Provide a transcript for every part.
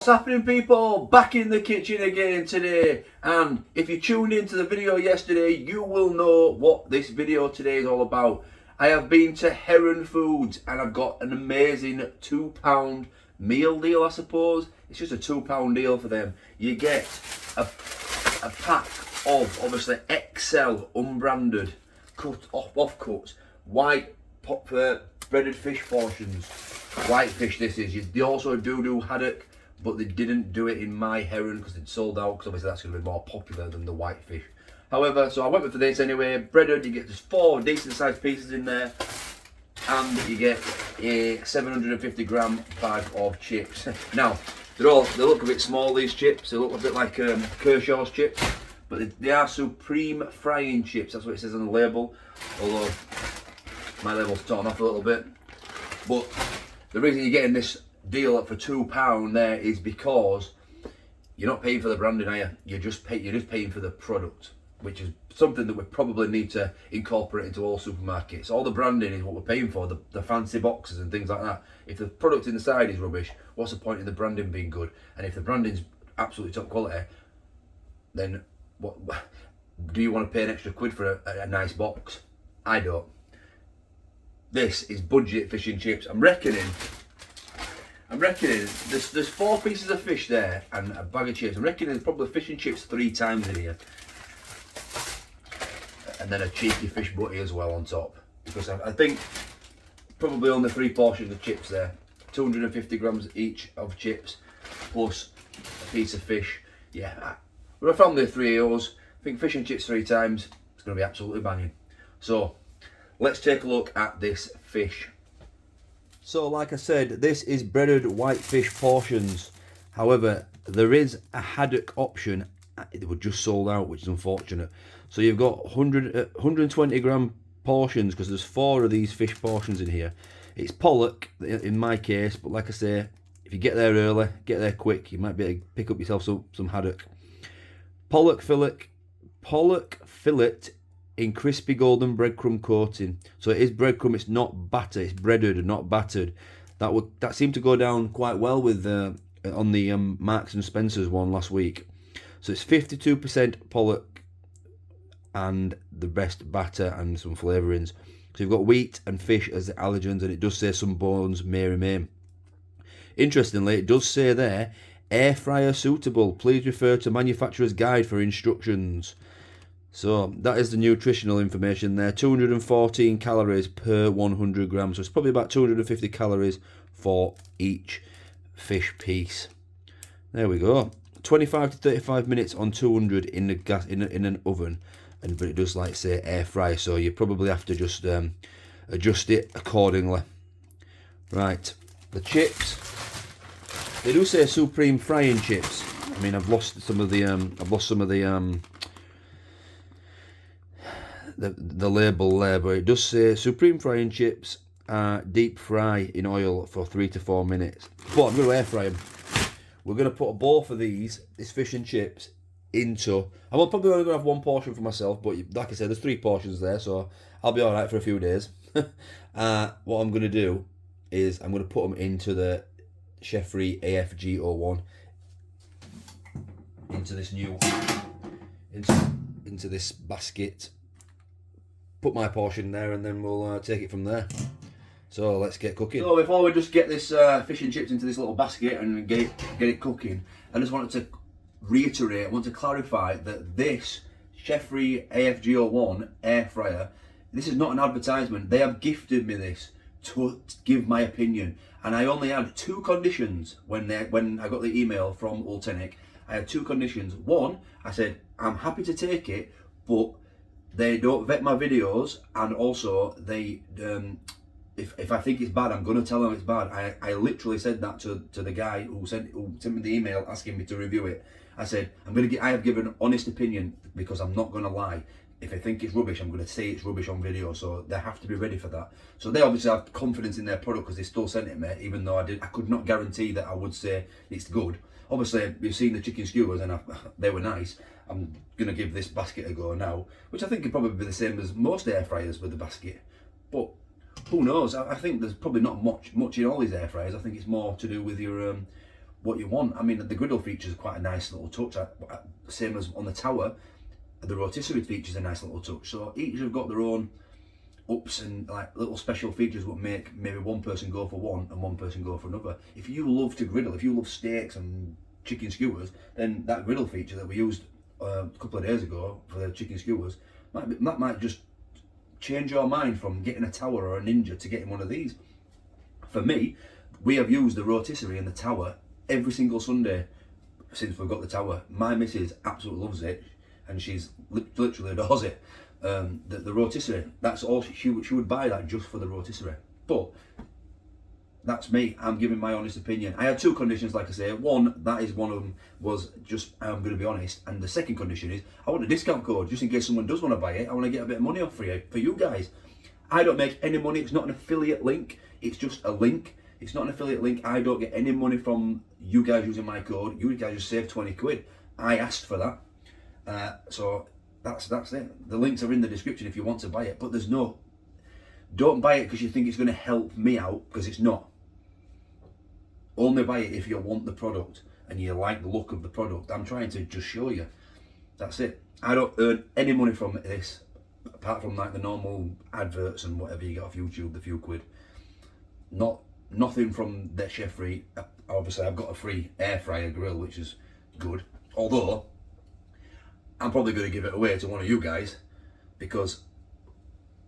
What's happening, people? Back in the kitchen again today, and if you tuned into the video yesterday, you will know what this video today is all about. I have been to Heron Foods and I've got an amazing £2 meal deal, I suppose. It's just a £2 deal for them. You get a pack of obviously XL unbranded cut off-cuts white breaded fish portions. White fish this is. They also do haddock, but they didn't do it in my Heron because they'd sold out, because obviously that's going to be more popular than the white fish. However, so I went with this anyway. Breaded, you get just 4 decent sized pieces in there, and you get a 750 gram bag of chips. Now, they look a bit small, these chips. They look a bit like Kershaw's chips, but they are supreme frying chips. That's what it says on the label, although my label's torn off a little bit. But the reason you're getting this deal for £2 there is because you're not paying for the branding, are you? You're just paying for the product, which is something that we probably need to incorporate into all supermarkets. All the branding is what we're paying for, the fancy boxes and things like that. If the product inside is rubbish, what's the point in the branding being good? And if the branding's absolutely top quality, then what do you want to pay an extra quid for a nice box? I don't. This is budget fish and chips. I'm reckoning there's 4 pieces of fish there and a bag of chips. I'm reckoning there's probably fish and chips 3 times in here. And then a cheeky fish butty as well on top. Because I think probably only 3 portions of chips there. 250 grams each of chips plus a piece of fish. Yeah, we're a family of 3 of us. I think fish and chips 3 times. It's going to be absolutely banging. So let's take a look at this fish. So like I said, this is breaded whitefish portions. However, there is a haddock option. It was just sold out, which is unfortunate. So you've got 120 gram portions, because there's 4 of these fish portions in here. It's pollock in my case, but like I say, if you get there early, get there quick, you might be able to pick up yourself some haddock. Pollock fillet in crispy golden breadcrumb coating. So it is breadcrumb, it's not batter, it's breaded and not battered. That seemed to go down quite well with on the Marks and Spencer's one last week. So it's 52% pollock and the rest batter and some flavourings. So you've got wheat and fish as the allergens, and it does say some bones may remain. Interestingly, it does say there, air fryer suitable. Please refer to manufacturer's guide for instructions. So that is the nutritional information there. 214 calories per 100 grams. So it's probably about 250 calories for each fish piece. There we go. 25 to 35 minutes on 200 in the gas in an oven, but it does, like say, air fry. So you probably have to just adjust it accordingly. Right, the chips. They do say supreme frying chips. I mean, I've lost some of the the label there, but it does say supreme frying chips deep fry in oil for 3 to 4 minutes. But I'm going to air fry them. We're going to put both of this fish and chips into, I'm probably only going to have 1 portion for myself, but like I said, there's 3 portions there, so I'll be alright for a few days. What I'm going to do is I'm going to put them into the Chefree AFG 01 into this into this basket. Put my portion there, and then we'll take it from there. So let's get cooking. So before we just get this fish and chips into this little basket and get it cooking, I just wanted to reiterate, I want to clarify that this Chefree AFG01 air fryer, this is not an advertisement. They have gifted me this to give my opinion, and I only had 2 conditions when I got the email from Ultenic. I had 2 conditions. One, I said I'm happy to take it, but they don't vet my videos, and also they if I think it's bad, I'm gonna tell them it's bad. I literally said that to the guy who sent me the email asking me to review it. I said I have given an honest opinion, because I'm not gonna lie. If I think it's rubbish, I'm gonna say it's rubbish on video. So they have to be ready for that. So they obviously have confidence in their product, because they still sent it me, even though I could not guarantee that I would say it's good. Obviously, you've seen the chicken skewers, and they were nice. I'm gonna give this basket a go now, which I think could probably be the same as most air fryers with the basket. But who knows? I think there's probably not much in all these air fryers. I think it's more to do with your what you want. I mean, the griddle feature is quite a nice little touch. Same as on the tower, the rotisserie feature is a nice little touch. So each have got their own ups and like little special features that make maybe one person go for one and one person go for another. If you love to griddle, if you love steaks and chicken skewers, then that griddle feature that we used a couple of days ago for the chicken skewers might just change your mind from getting a tower or a Ninja to getting one of these. For me, we have used the rotisserie and the tower every single Sunday since we've got the tower. My missus absolutely loves it, and she's literally adores it. The rotisserie, that's all she would buy that just for the rotisserie. But that's me. I'm giving my honest opinion. I had two conditions, like I say. One, that is one of them, was just, I'm going to be honest. And the second condition is, I want a discount code, just in case someone does want to buy it. I want to get a bit of money off for you guys. I don't make any money. It's not an affiliate link. It's just a link. It's not an affiliate link. I don't get any money from you guys using my code. You guys just save 20 quid. I asked for that. So that's it. The links are in the description if you want to buy it. But don't buy it because you think it's going to help me out, because it's not. Only buy it if you want the product and you like the look of the product. I'm trying to just show you. That's it. I don't earn any money from this, apart from like the normal adverts and whatever you get off YouTube, the few quid. Nothing from the Chefree. Obviously, I've got a free air fryer grill, which is good. Although, I'm probably going to give it away to one of you guys, because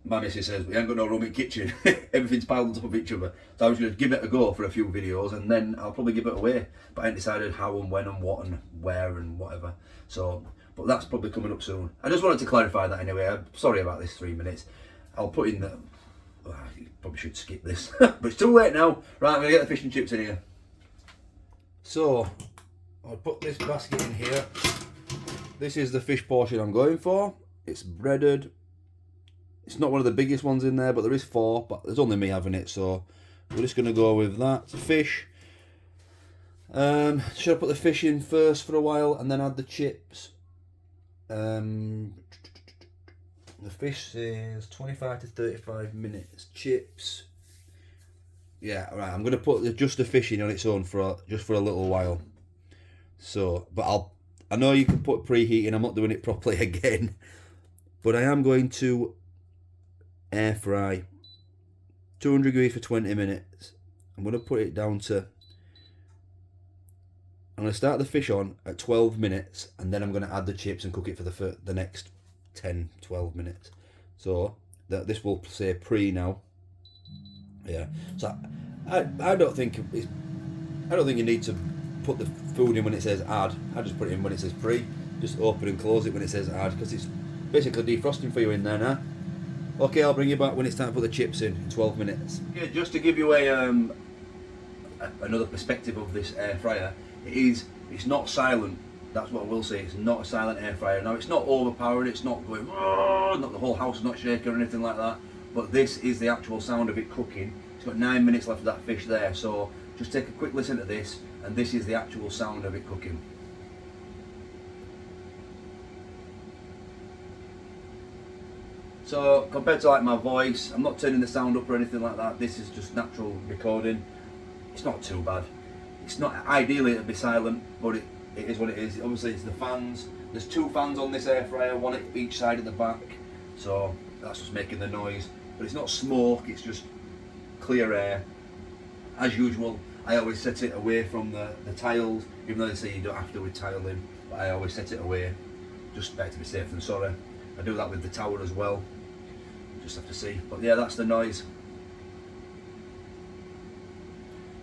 my missus says we ain't got no room in the kitchen. Everything's piled on top of each other. So I was going to give it a go for a few videos, and then I'll probably give it away. But I ain't decided how and when and what and where and whatever. So, but that's probably coming up soon. I just wanted to clarify that anyway. I'm sorry about this 3 minutes. I'll put in the... Oh, you probably should skip this. But it's too late now. Right, I'm going to get the fish and chips in here. So, I'll put this basket in here. This is the fish portion I'm going for. It's breaded. It's not one of the biggest ones in there, but there is 4, but there's only me having it, so we're just going to go with that. Fish. Should I put the fish in first for a while and then add the chips? The fish says 25 to 35 minutes. Chips. Yeah, right. I'm going to put just the fish in on its own just for a little while. So, but I know you can put preheating. I'm not doing it properly again, but I am going to air fry 200 degrees for 20 minutes. I'm going to put it down to, I'm going to start the fish on at 12 minutes, and then I'm going to add the chips and cook it for the next 10-12 minutes. So this will say pre now. Yeah. So I don't think you need to put the food in when it says add. I just put it in when it says pre. Just open and close it when it says add, because it's basically defrosting for you in there now. Okay, I'll bring you back when it's time to put the chips in 12 minutes. Yeah, just to give you another perspective of this air fryer, it's not silent. That's what I will say. It's not a silent air fryer. Now, it's not overpowering. It's not going, not the whole house is not shaking or anything like that. But this is the actual sound of it cooking. It's got 9 minutes left of that fish there. So just take a quick listen to this, and this is the actual sound of it cooking. So compared to like my voice, I'm not turning the sound up or anything like that. This is just natural recording. It's not too bad. It's not, ideally it'd be silent, but it is what it is. Obviously it's the fans. There's 2 fans on this air fryer, one at each side at the back. So that's what's making the noise. But it's not smoke, it's just clear air. As usual, I always set it away from the tiles, even though they say you don't have to with tiling, but I always set it away. Just better to be safe than sorry. I do that with the tower as well. Just have to see. But yeah, that's the noise.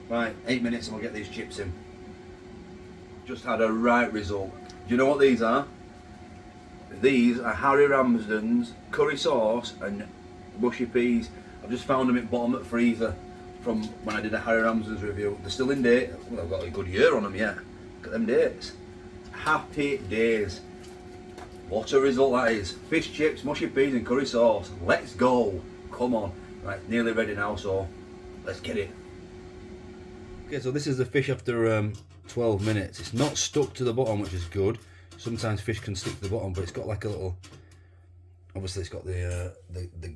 Right, 8 minutes and we'll get these chips in. Just had a right result. Do you know what these are? These are Harry Ramsden's curry sauce and mushy peas. I've just found them at bottom at freezer from when I did a Harry Ramsden's review. They're still in date. Well, I've got a good year on them, yeah. Look at them dates. Happy days. What a result that is. Fish chips, mushy peas and curry sauce. Let's go. Come on. Right, nearly ready now, so let's get it. Okay, so this is the fish after 12 minutes. It's not stuck to the bottom, which is good. Sometimes fish can stick to the bottom, but it's got like a little... Obviously it's got the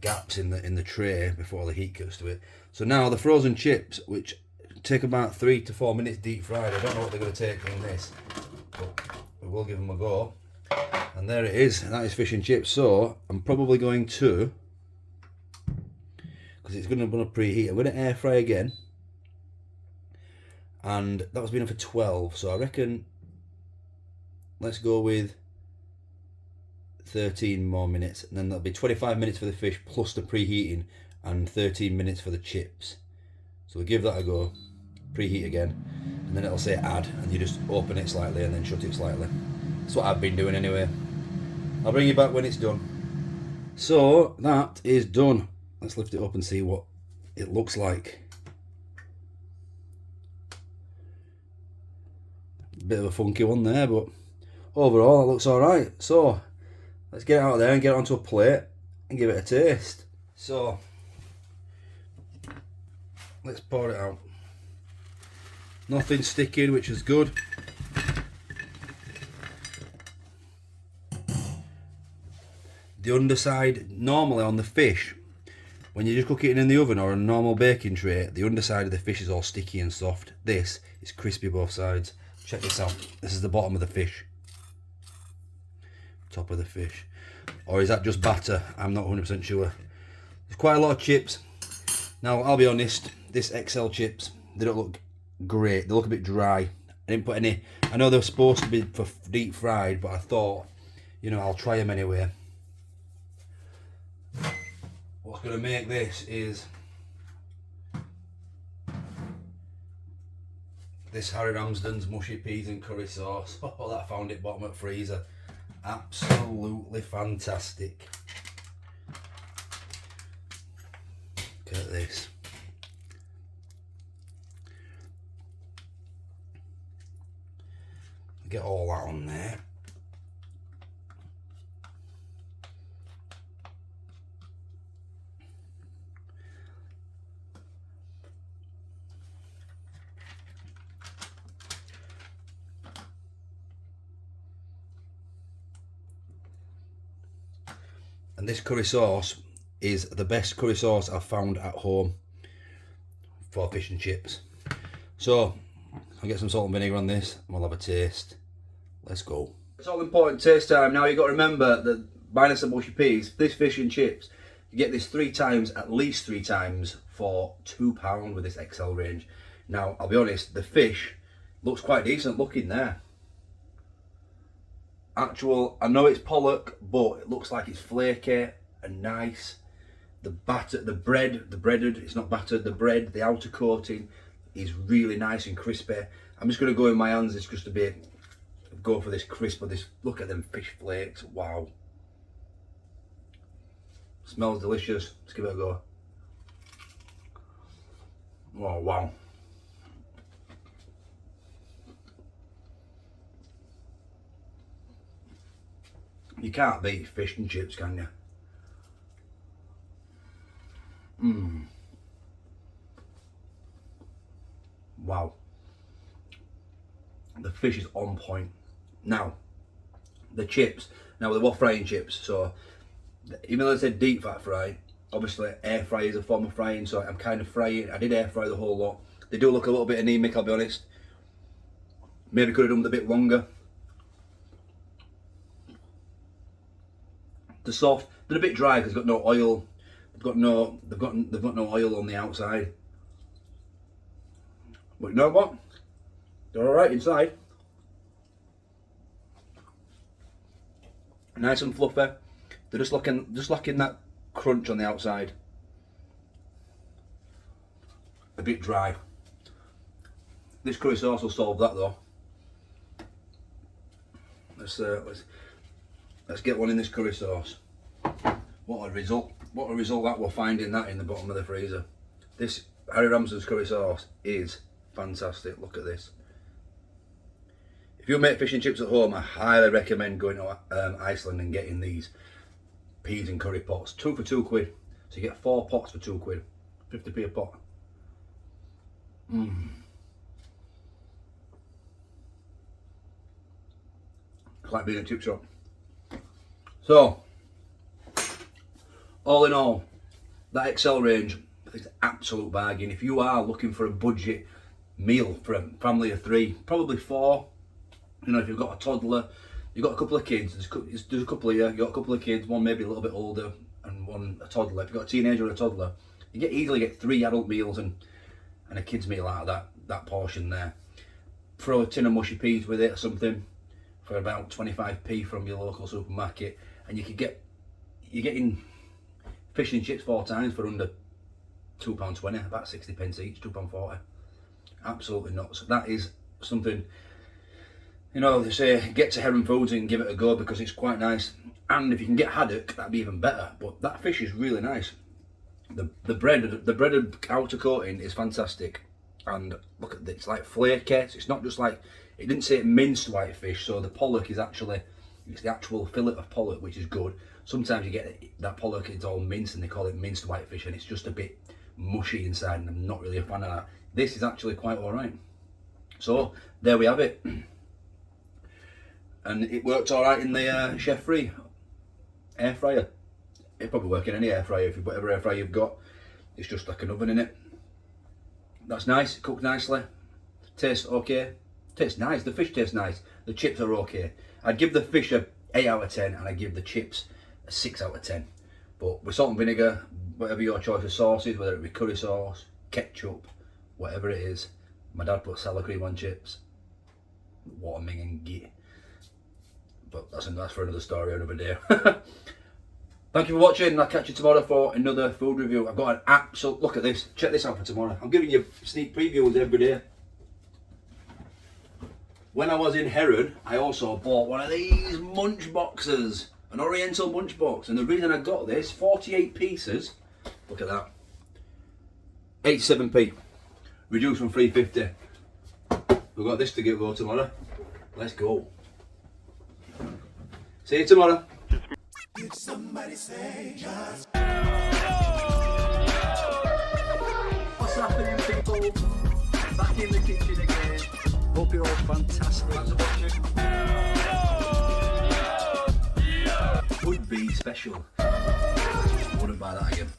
gaps in the tray before the heat gets to it. So now the frozen chips, which take about 3 to 4 minutes deep fried. I don't know what they're going to take in this, but we will give them a go. And there it is. That is fish and chips. So I'm probably going to, because it's going to run a preheat, I'm going to air fry again. And that was been for 12, so I reckon let's go with 13 more minutes, and then that'll be 25 minutes for the fish plus the preheating and 13 minutes for the chips. So we'll give that a go, preheat again, and then it'll say add, and you just open it slightly and then shut it slightly. That's what I've been doing anyway. I'll bring you back when it's done. So that is done. Let's lift it up and see what it looks like. Bit of a funky one there, but overall it looks alright. So let's get it out of there and get it onto a plate and give it a taste. So let's pour it out. Nothing sticking, which is good. The underside, normally on the fish, when you just cook it in the oven or a normal baking tray, the underside of the fish is all sticky and soft. This is crispy both sides. Check this out. This is the bottom of the fish. Top of the fish. Or is that just batter? I'm not 100% sure. There's quite a lot of chips. Now, I'll be honest, this XL chips, they don't look great. They look a bit dry. I didn't put any, I know they're supposed to be for deep fried, but I thought, you know, I'll try them anyway. What's going to make this is this Harry Ramsden's mushy peas and curry sauce. Oh, that I found it bottom at freezer. Absolutely fantastic. Look at this. Get all that on there. And this curry sauce is the best curry sauce I've found at home for fish and chips. So I'll get some salt and vinegar on this and we'll have a taste. Let's go. It's all important taste time. Now you've got to remember that minus the mushy peas, this fish and chips, you get this 3 times, at least 3 times for £2 with this XL range. Now I'll be honest, the fish looks quite decent looking there. Actual, I know it's pollock, but it looks like it's flaky and nice. The batter, the breaded, it's not battered, the bread, the outer coating is really nice and crispy. I'm just going to go in my hands, it's just a bit, go for this crisp of this, look at them fish flakes, wow. Smells delicious, let's give it a go. Oh wow. You can't beat fish and chips, can you? Wow. The fish is on point. Now, the chips. Now, they were frying chips, so even though they said deep fat fry, obviously air fry is a form of frying, so I'm kind of frying. I did air fry the whole lot. They do look a little bit anemic, I'll be honest. Maybe could have done them a bit longer. They're soft. They're a bit dry because they've got no oil. They've got no oil on the outside. But you know what? They're all right inside. Nice and fluffy. They're just lacking that crunch on the outside. A bit dry. This curry sauce will solve that though. Let's get one in this curry sauce. What a result that we're finding that in the bottom of the freezer. This Harry Ramsden's curry sauce is fantastic. Look at this. If you make fish and chips at home, I highly recommend going to Iceland and getting these peas and curry pots. 2 for £2. So you get 4 pots for £2. 50p a pot. It's like being at a chip shop. So, all in all, that XL range is an absolute bargain. If you are looking for a budget meal for a family of 3, probably 4. You know, if you've got a toddler, you've got a couple of kids, there's a couple of you, you've got a couple of kids, one maybe a little bit older and one a toddler. If you've got a teenager or a toddler, you easily get 3 adult meals and a kid's meal out of that portion there. Throw a tin of mushy peas with it or something for about 25p from your local supermarket, and you're getting fish and chips 4 times for under £2.20, about 60p each, £2.40. Absolutely nuts. That is something, you know, they say get to Heron Foods and give it a go because it's quite nice. And if you can get haddock, that'd be even better. But that fish is really nice. The breaded outer coating is fantastic. And look at this, it's like flaky. It's not just like, it didn't say minced white fish, so the pollock is actually, it's the actual fillet of pollock, which is good. Sometimes you get that pollock, it's all minced and they call it minced white fish, and it's just a bit mushy inside, and I'm not really a fan of that. This is actually quite alright. So there we have it. And it worked alright in the Chefree air fryer. It'd probably work in any air fryer, if whatever air fryer you've got. It's just like an oven in it. That's nice, it cooked nicely. Tastes okay. Tastes nice, the fish tastes nice. The chips are okay. I'd give the fish a 8 out of 10 and I'd give the chips a 6 out of 10. But with salt and vinegar, whatever your choice of sauces, whether it be curry sauce, ketchup, whatever it is. My dad put sour cream on chips. What a minging git. But that's for another story, another day. Thank you for watching. I'll catch you tomorrow for another food review. I've got an absolute, look at this. Check this out for tomorrow. I'm giving you sneak previews every day. When I was in Heron, I also bought one of these munch boxes, an oriental munch box. And the reason I got this, 48 pieces, look at that, 87p, reduced from 350. We've got this to go tomorrow. Let's go. See you tomorrow. Did somebody say just... What's happening, people? Back in the kitchen again. Hope you're all fantastic. Thanks for watching. Would be special. Wouldn't buy that again.